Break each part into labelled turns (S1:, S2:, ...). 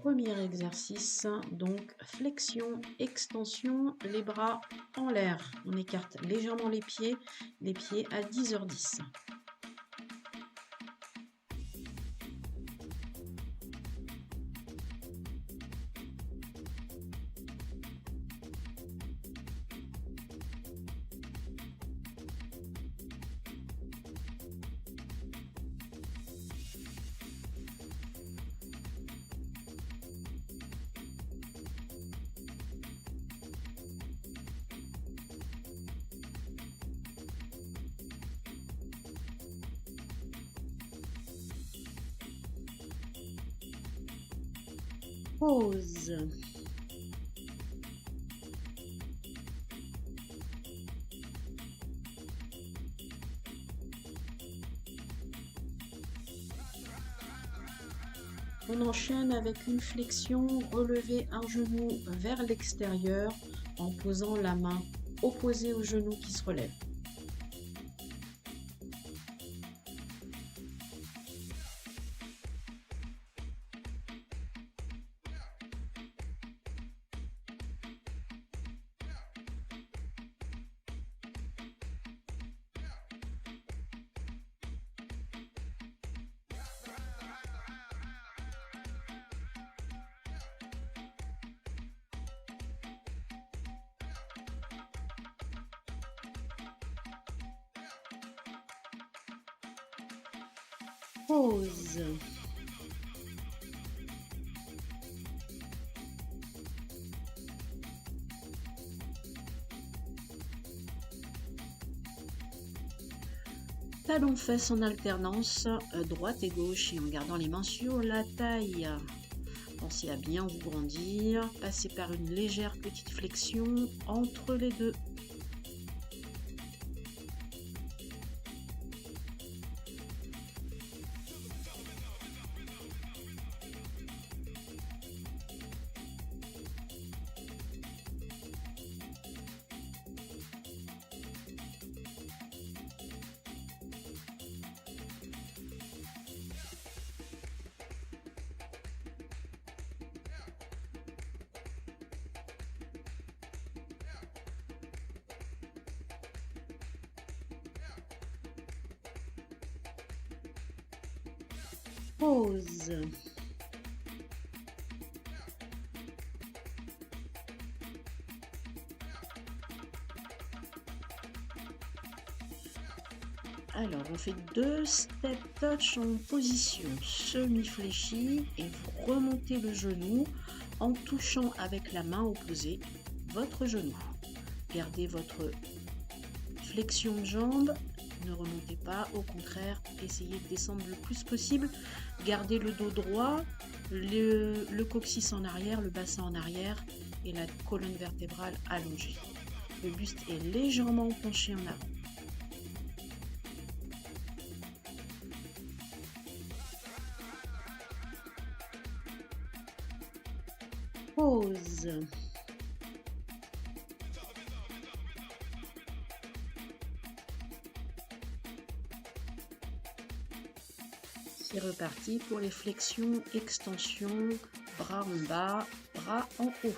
S1: Premier exercice, donc flexion, extension, les bras en l'air. On écarte légèrement les pieds à 10h10. Pause. On enchaîne avec une flexion, relever un genou vers l'extérieur en posant la main opposée au genou qui se relève. Pause. Talons-fesses en alternance, droite et gauche, et en gardant les mains sur la taille. Pensez à bien vous grandir, passez par une légère petite flexion entre les deux. Pause. Alors, on fait 2 step touch en position semi-fléchie et vous remontez le genou en touchant avec la main opposée votre genou. Gardez votre flexion de jambe, ne remontez pas, au contraire, essayez de descendre le plus possible. Gardez le dos droit, le coccyx en arrière, le bassin en arrière et la colonne vertébrale allongée. Le buste est légèrement penché en avant. Pause. C'est reparti pour les flexions, extensions, bras en bas, bras en haut.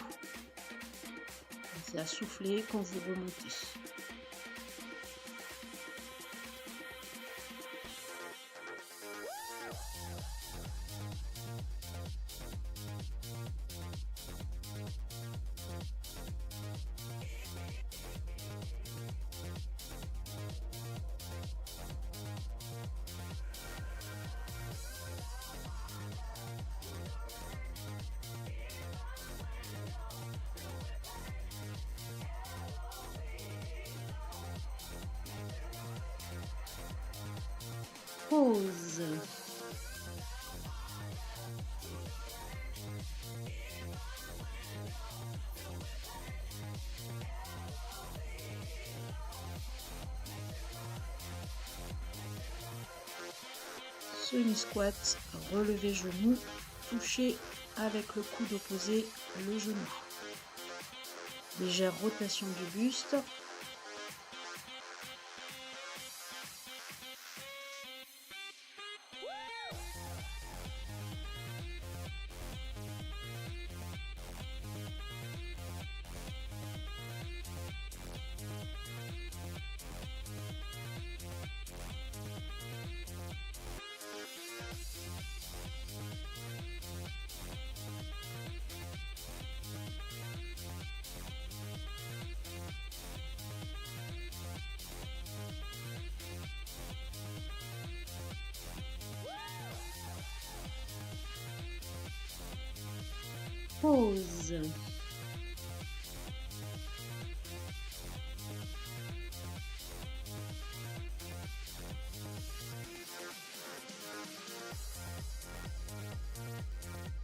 S1: Pensez à souffler quand vous remontez. Pause. Semi-squat, relevez genoux, touchez avec le coude opposé le genou. Légère rotation du buste. Pause.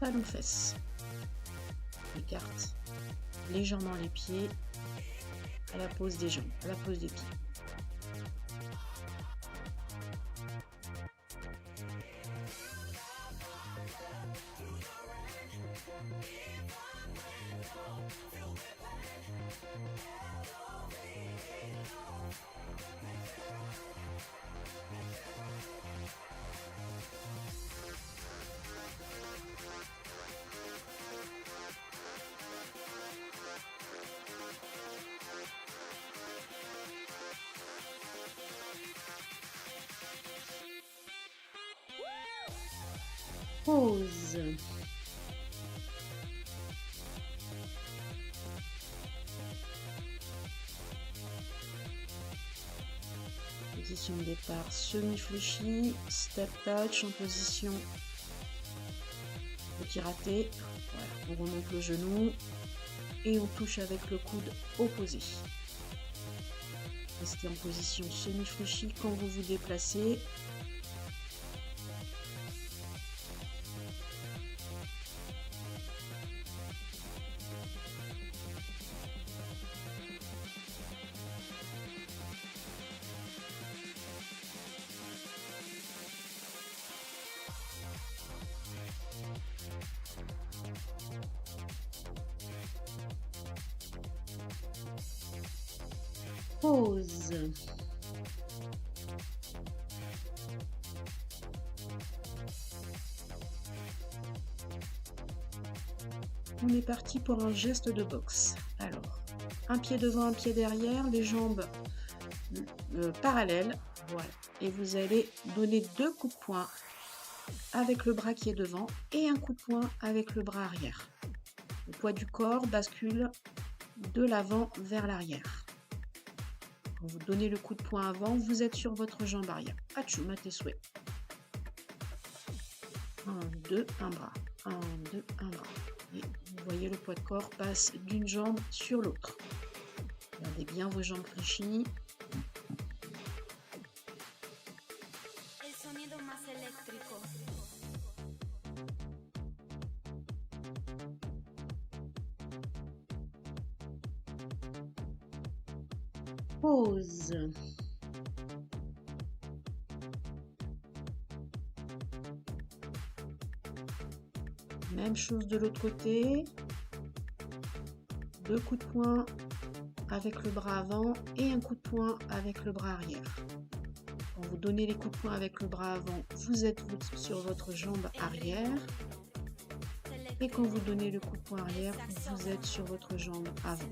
S1: Talon-fesse. Écarte légèrement les pieds à la pose des jambes, à la pose des pieds. Pause. Position de départ semi-fléchie, step touch en position petit raté. Voilà, on remonte le genou et on touche avec le coude opposé. Restez en position semi-fléchie quand vous vous déplacez. Pause. On est parti pour un geste de boxe. Alors, un pied devant, un pied derrière, les jambes parallèles. Voilà. Et vous allez donner 2 coups de poing avec le bras qui est devant et un coup de poing avec le bras arrière. Le poids du corps bascule de l'avant vers l'arrière. Quand vous donnez le coup de poing avant, vous êtes sur votre jambe arrière. Achou, tes souhaits. 1, 2, un bras. 1, 2, un bras. Et vous voyez, le poids de corps passe d'une jambe sur l'autre. Regardez bien vos jambes fléchies. Pause. Même chose de l'autre côté. 2 coups de poing avec le bras avant et un coup de poing avec le bras arrière. Quand vous donnez les coups de poing avec le bras avant, vous êtes sur votre jambe arrière. Et quand vous donnez le coup de poing arrière, vous êtes sur votre jambe avant.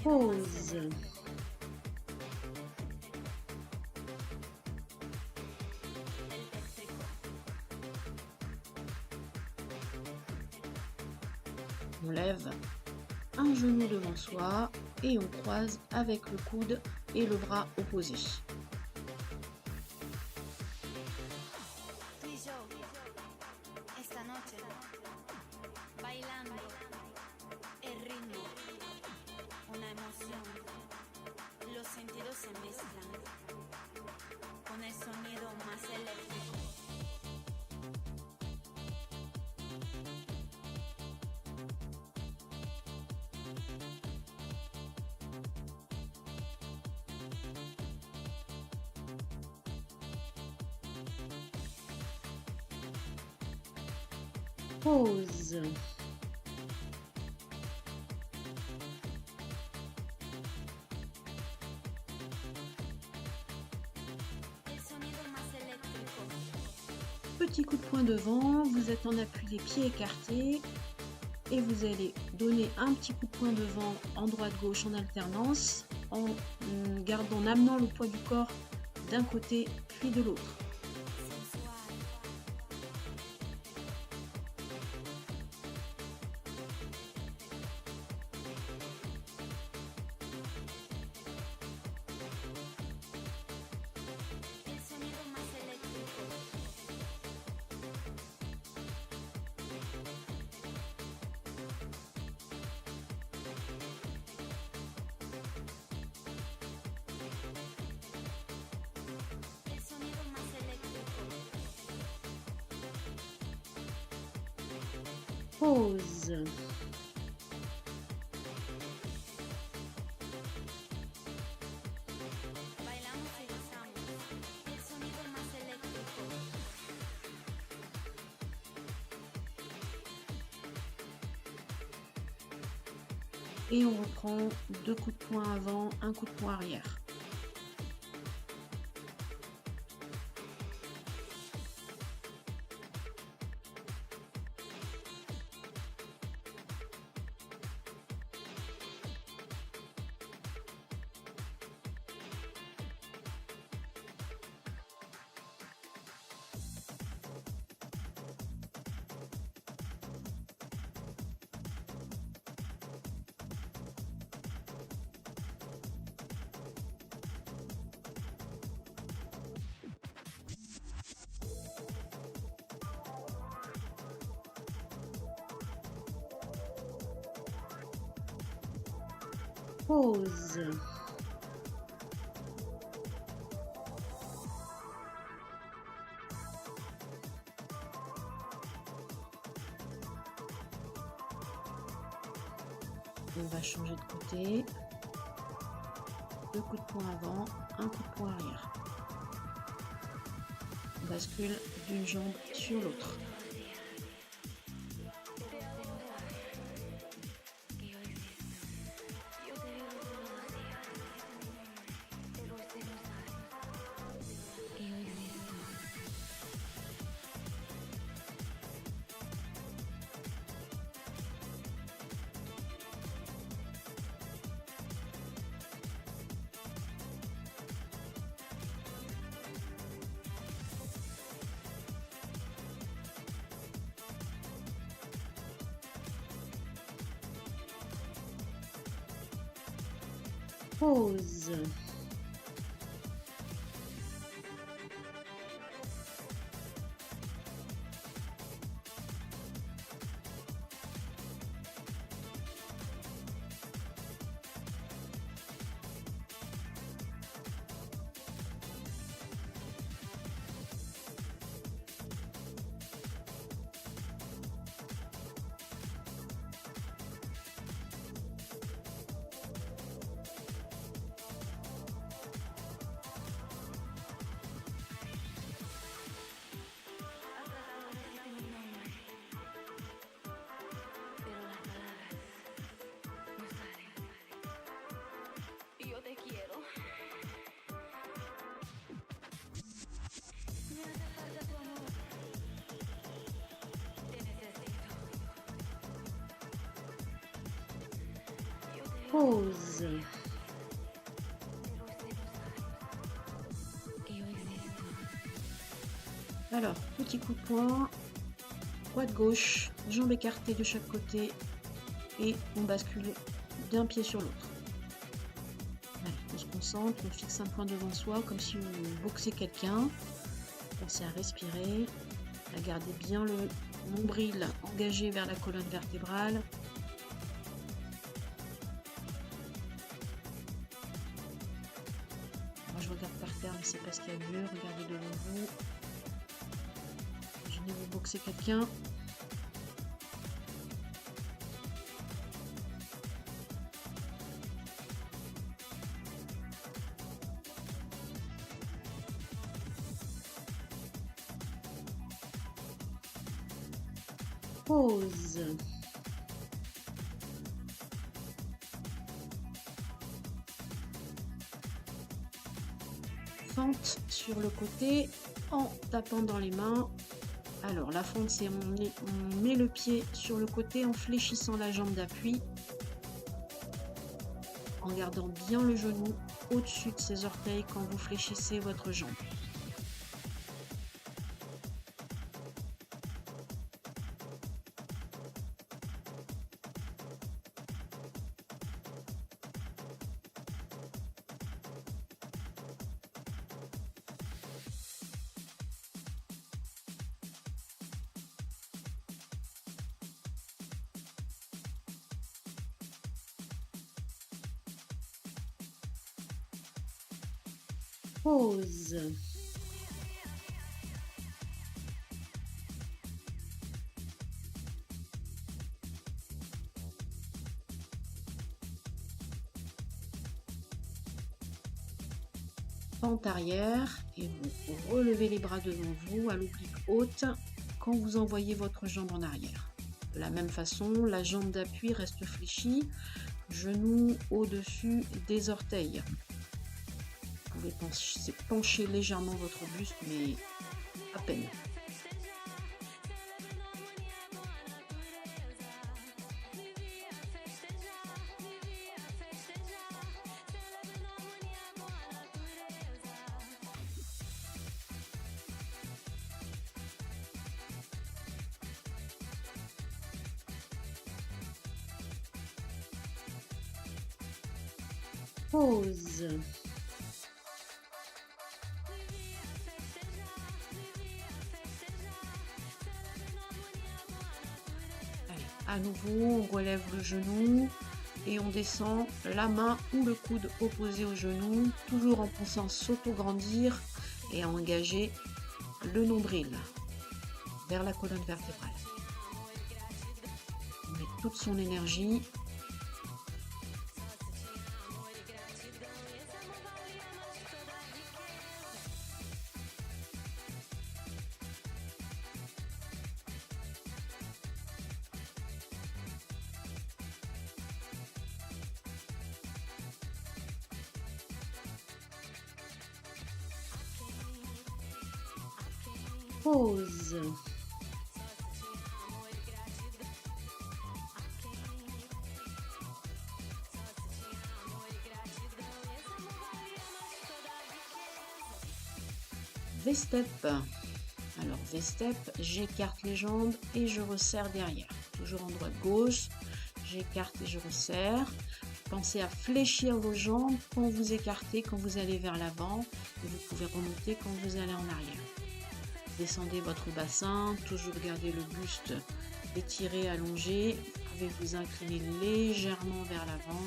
S1: Pause. On lève un genou devant soi et on croise avec le coude et le bras opposé. Pause. Petit coup de poing devant, vous êtes en appui des pieds écartés et vous allez donner un petit coup de poing devant en droite-gauche en alternance en en amenant le poids du corps d'un côté puis de l'autre. Pause. Et on reprend 2 coups de poing avant, un coup de poing arrière. Pause. On va changer de côté. 2 coups de poing avant, un coup de poing arrière. On bascule d'une jambe sur l'autre. Pause. Pause. Alors, petit coup de poing, droite-gauche, jambes écartées de chaque côté et on bascule d'un pied sur l'autre. Allez, on se concentre, on fixe un point devant soi comme si on boxait quelqu'un. Pensez à respirer, à garder bien le nombril engagé vers la colonne vertébrale. Moi je regarde par terre mais c'est pas ce qu'il y a de mieux, regardez devant vous. Imaginez vous boxer quelqu'un. Pause. Fente sur le côté en tapant dans les mains. Alors, la fente, c'est on met le pied sur le côté en fléchissant la jambe d'appui, en gardant bien le genou au-dessus de ses orteils quand vous fléchissez votre jambe. Pause. Pente arrière et vous relevez les bras devant vous à l'oblique haute quand vous envoyez votre jambe en arrière. De la même façon, la jambe d'appui reste fléchie, genou au-dessus des orteils. Vous pouvez pencher légèrement votre buste, mais à peine. Pause. Allez, à nouveau, on relève le genou et on descend la main ou le coude opposé au genou, toujours en pensant s'auto-grandir et à engager le nombril vers la colonne vertébrale. On met toute son énergie. Pause. V-step. Alors V-step, j'écarte les jambes et je resserre derrière. Toujours en droite-gauche, j'écarte et je resserre. Pensez à fléchir vos jambes quand vous écartez, quand vous allez vers l'avant. Et vous pouvez remonter quand vous allez en arrière. Descendez votre bassin, toujours gardez le buste étiré, allongé. Vous pouvez vous incliner légèrement vers l'avant.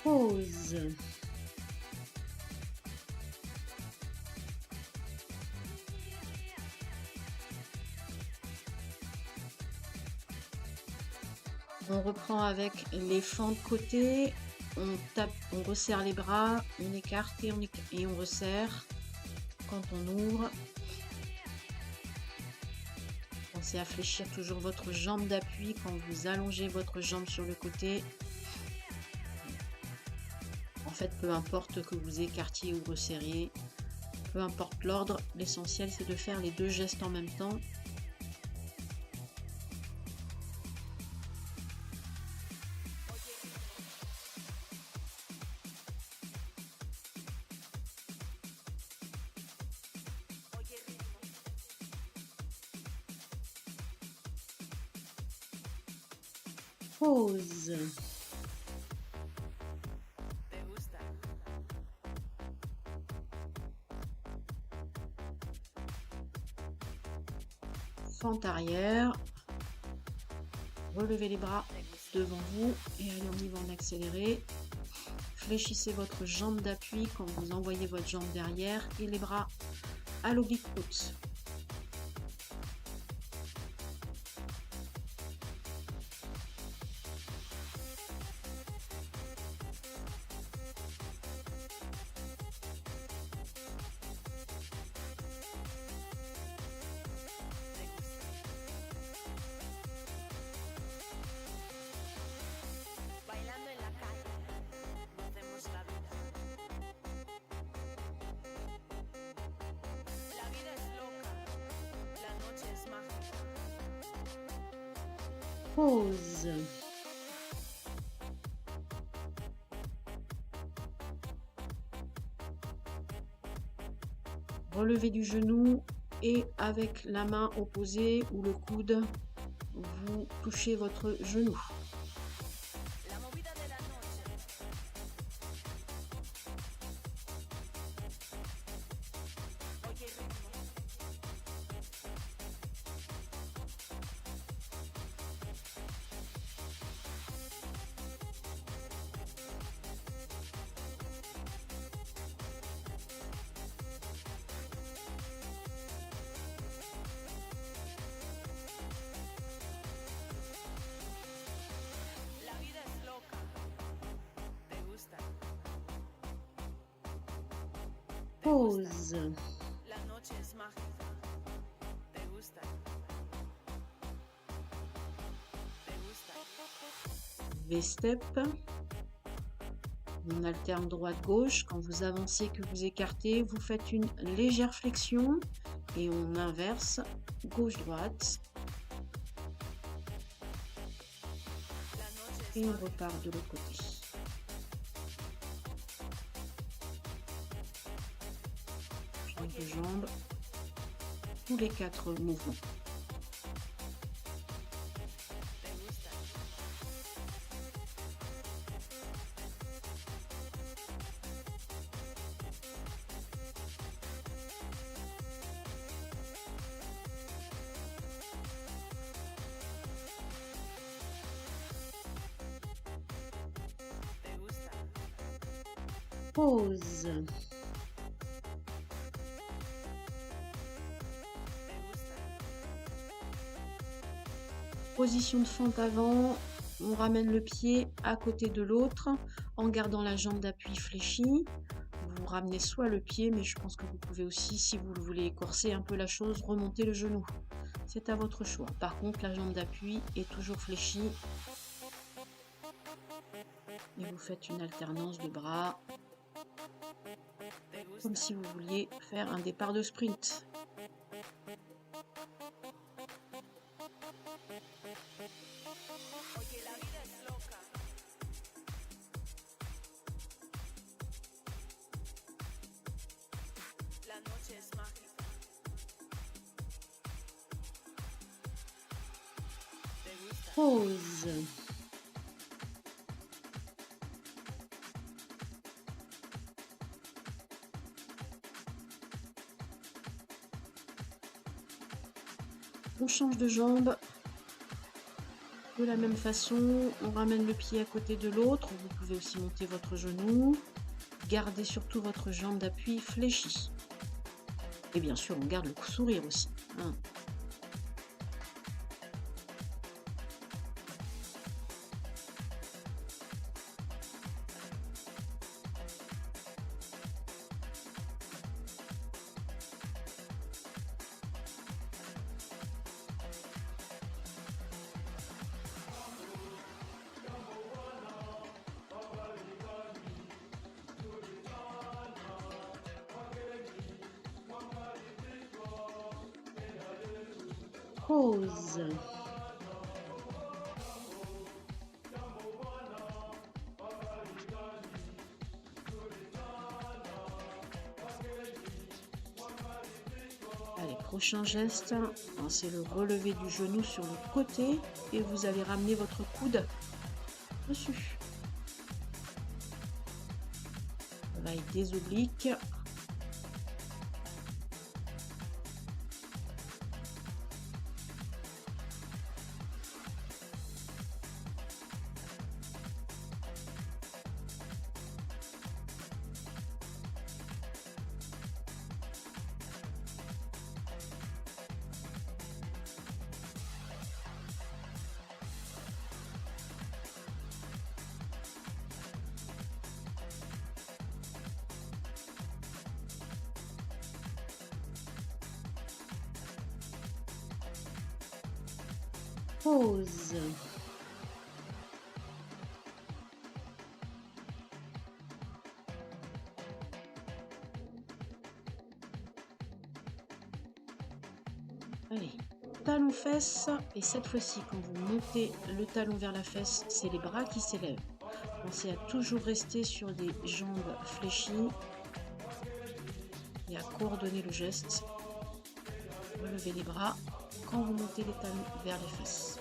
S1: Pause. On reprend avec les fentes côté, on tape, on resserre les bras, on écarte et on resserre. Quand on ouvre, pensez à fléchir toujours votre jambe d'appui quand vous allongez votre jambe sur le côté. En fait, peu importe que vous écartiez ou resserriez, peu importe l'ordre, l'essentiel c'est de faire les deux gestes en même temps. Pause. Fente arrière. Relevez les bras devant vous et allez en y va en accéléré. Fléchissez votre jambe d'appui quand vous envoyez votre jambe derrière et les bras à l'oblique haute. Pause. Relevez du genou et avec la main opposée ou le coude, vous touchez votre genou. Pause. V-step. On alterne droite-gauche. Quand vous avancez, que vous écartez, vous faites une légère flexion et on inverse gauche-droite. Et on repart de l'autre côté. Change de jambe. Tous les 4 mouvements. Pause. Position de fente avant, on ramène le pied à côté de l'autre en gardant la jambe d'appui fléchie. Vous ramenez soit le pied, mais je pense que vous pouvez aussi, si vous le voulez écorcer un peu la chose, remonter le genou. C'est à votre choix. Par contre, la jambe d'appui est toujours fléchie. Et vous faites une alternance de bras, comme si vous vouliez faire un départ de sprint. Pause. On change de jambe. De la même façon, on ramène le pied à côté de l'autre. Vous pouvez aussi monter votre genou. Gardez surtout votre jambe d'appui fléchie. Et bien sûr, on garde le sourire aussi. Hein. Pause. Allez, prochain geste, c'est le relevé du genou sur le côté et vous allez ramener votre coude dessus. Travail des obliques. Pause. Allez, talon fesse et cette fois-ci quand vous montez le talon vers la fesse, c'est les bras qui s'élèvent. Pensez à toujours rester sur des jambes fléchies et à coordonner le geste. Relevez les bras quand vous montez les talons vers les fesses.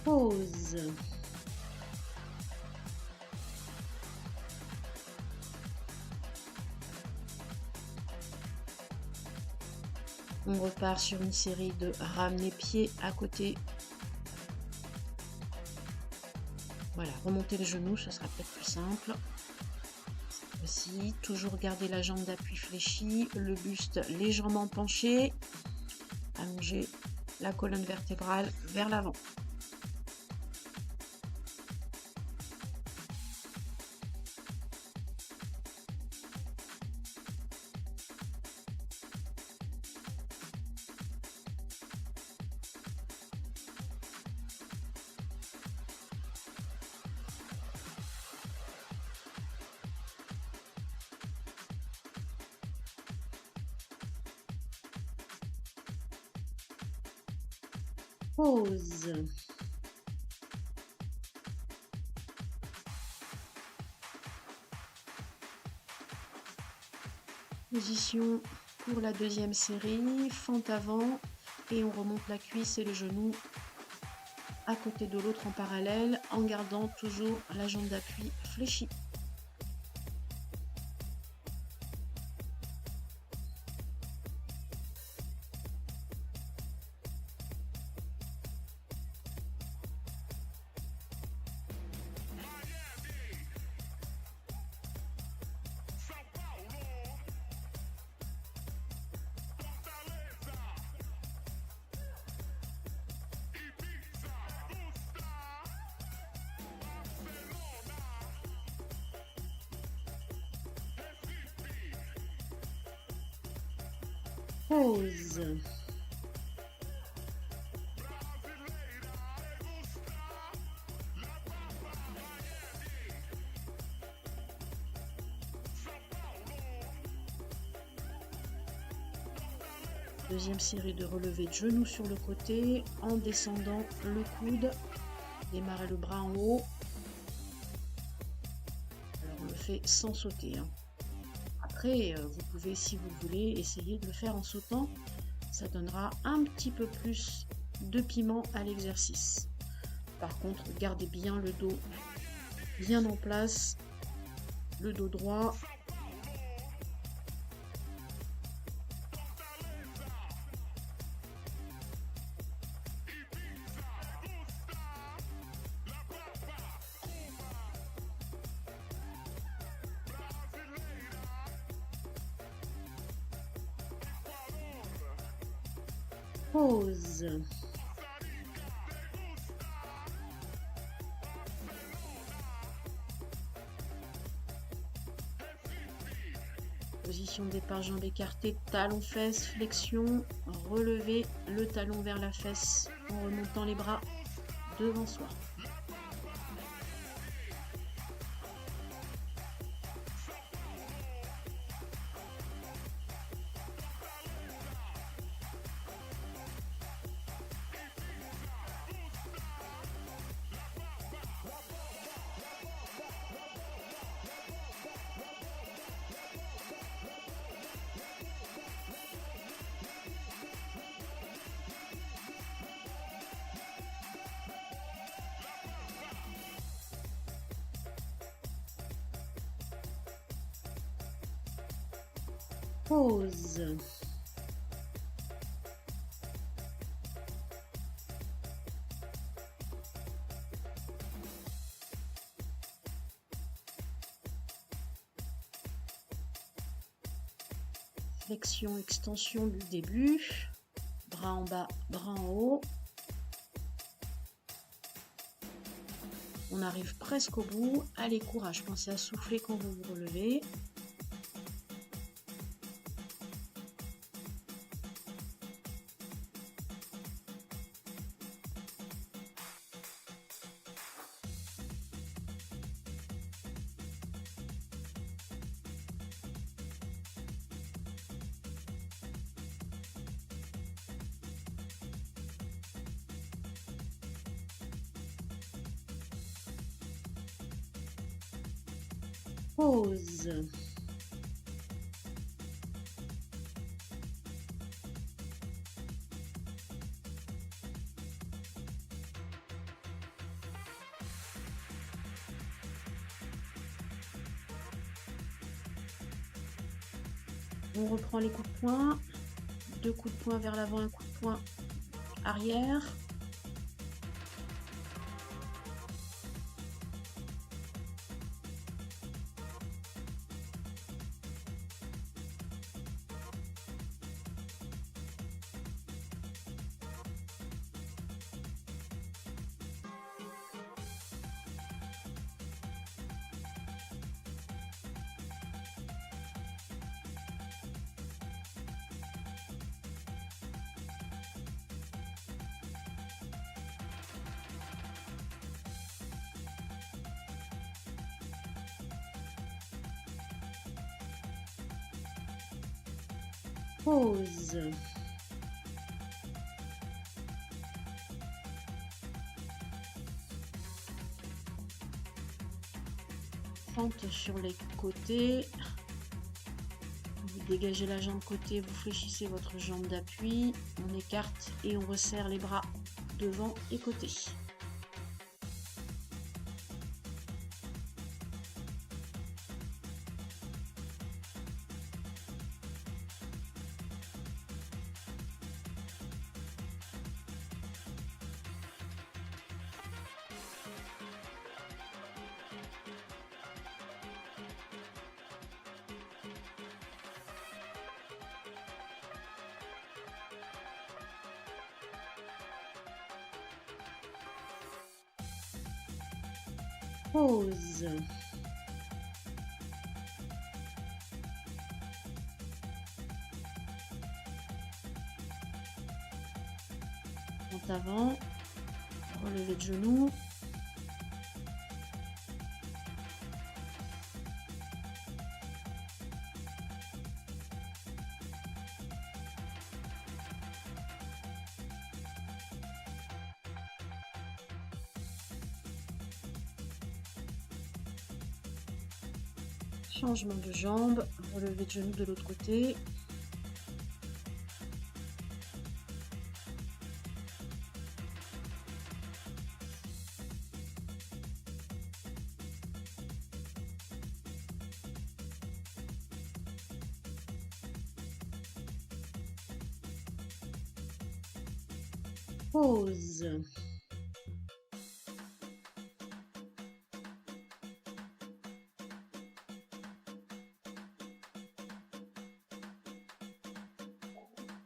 S1: Pause. On repart sur une série de ramener pied à côté. Voilà, remonter les genoux, ce sera peut-être plus simple. Aussi, toujours garder la jambe d'appui fléchie, le buste légèrement penché. Allonger la colonne vertébrale vers l'avant. Pause. Position pour la deuxième série, fente avant et on remonte la cuisse et le genou à côté de l'autre en parallèle en gardant toujours la jambe d'appui fléchie. Pause. Deuxième série de relevés de genoux sur le côté en descendant le coude. Démarrez le bras en haut. Alors on le fait sans sauter. Après, vous pouvez, si vous voulez, essayer de le faire en sautant. Ça donnera un petit peu plus de piment à l'exercice. Par contre, gardez bien le dos bien en place, le dos droit. Pause. Position de départ, jambes écartées, talons fesses, flexion, relevez le talon vers la fesse en remontant les bras devant soi. Pause. Flexion, extension du début. Bras en bas, bras en haut. On arrive presque au bout. Allez, courage, pensez à souffler quand vous vous relevez. Pause. On reprend les coups de poing. 2 coups de poing vers l'avant, un coup de poing arrière. Pause. Fente sur les côtés. Vous dégagez la jambe côté, vous fléchissez votre jambe d'appui. On écarte et on resserre les bras devant et côté. Pause. Monte avant, relevez de genoux. Changement de jambe, relevez de genoux de l'autre côté. Pause.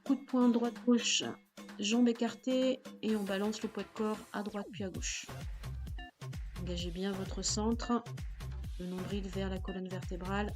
S1: Coup de poing droite-gauche, jambes écartées et on balance le poids de corps à droite puis à gauche. Engagez bien votre centre, le nombril vers la colonne vertébrale.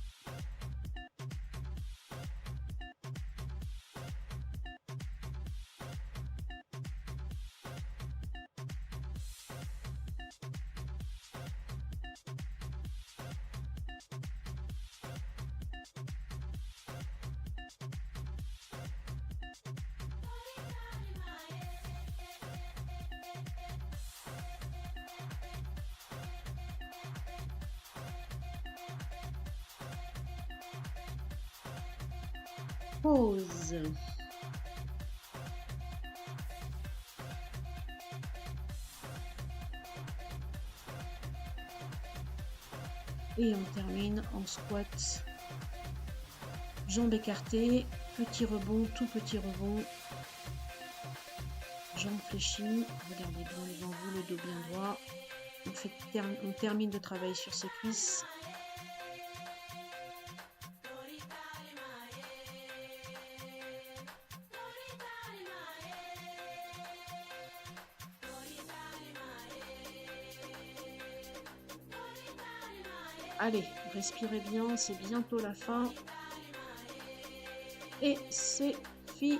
S1: Pause. Et on termine en squat. Jambes écartées, petit rebond, tout petit rebond. Jambes fléchies, regardez bien devant vous, le dos bien droit. On termine de travailler sur ses cuisses. Allez, respirez bien, c'est bientôt la fin. Et c'est fini.